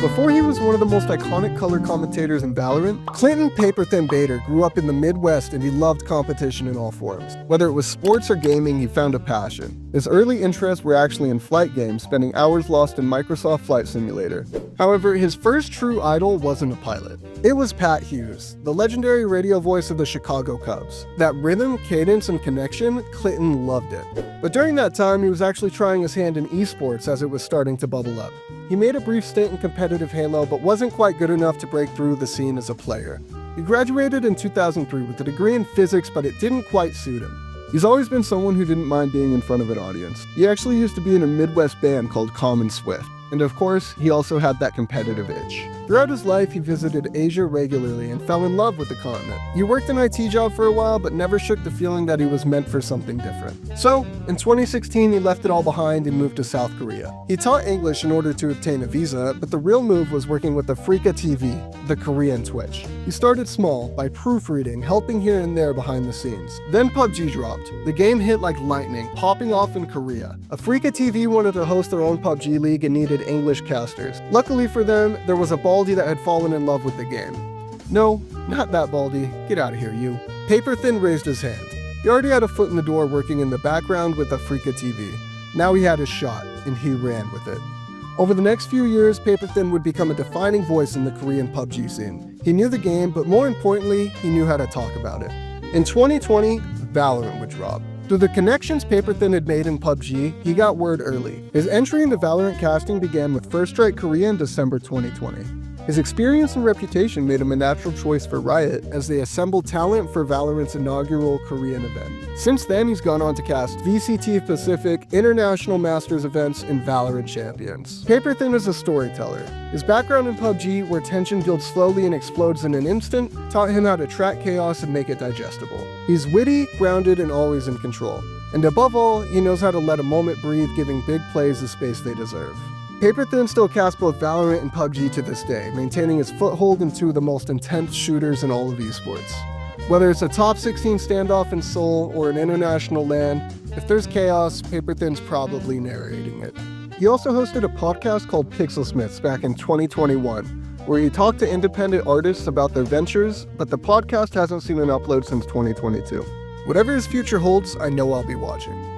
Before he was one of the most iconic color commentators in Valorant, Clinton Paperthin Bader grew up in the Midwest and he loved competition in all forms. Whether it was sports or gaming, he found a passion. His early interests were actually in flight games, spending hours lost in Microsoft Flight Simulator. However, his first true idol wasn't a pilot. It was Pat Hughes, the legendary radio voice of the Chicago Cubs. That rhythm, cadence, and connection, Clinton loved it. But during that time, he was actually trying his hand in esports as it was starting to bubble up. He made a brief stint in competitive Halo, but wasn't quite good enough to break through the scene as a player. He graduated in 2003 with a degree in physics, but it didn't quite suit him. He's always been someone who didn't mind being in front of an audience. He actually used to be in a Midwest band called Common Swift. And of course, he also had that competitive itch. Throughout his life, he visited Asia regularly and fell in love with the continent. He worked an IT job for a while, but never shook the feeling that he was meant for something different. So, in 2016, he left it all behind and moved to South Korea. He taught English in order to obtain a visa, but the real move was working with Africa TV, the Korean Twitch. He started small, by proofreading, helping here and there behind the scenes. Then PUBG dropped. The game hit like lightning, popping off in Korea. Africa TV wanted to host their own PUBG league and needed English casters. Luckily for them, there was a Baldy that had fallen in love with the game. No, not that Baldy. Get out of here, you. Paperthin raised his hand. He already had a foot in the door working in the background with Africa TV. Now he had his shot, and he ran with it. Over the next few years, Paperthin would become a defining voice in the Korean PUBG scene. He knew the game, but more importantly, he knew how to talk about it. In 2020, Valorant would drop. Through the connections Paperthin had made in PUBG, he got word early. His entry into Valorant casting began with First Strike Korea in December 2020. His experience and reputation made him a natural choice for Riot as they assembled talent for Valorant's inaugural Korean event. Since then, he's gone on to cast VCT Pacific, International Masters events, and Valorant Champions. Paperthin is a storyteller. His background in PUBG, where tension builds slowly and explodes in an instant, taught him how to track chaos and make it digestible. He's witty, grounded, and always in control. And above all, he knows how to let a moment breathe, giving big plays the space they deserve. Paperthin still casts both Valorant and PUBG to this day, maintaining his foothold in two of the most intense shooters in all of esports. Whether it's a top 16 standoff in Seoul or an international LAN, if there's chaos, Paperthin's probably narrating it. He also hosted a podcast called Pixelsmiths back in 2021, where he talked to independent artists about their ventures, but the podcast hasn't seen an upload since 2022. Whatever his future holds, I know I'll be watching.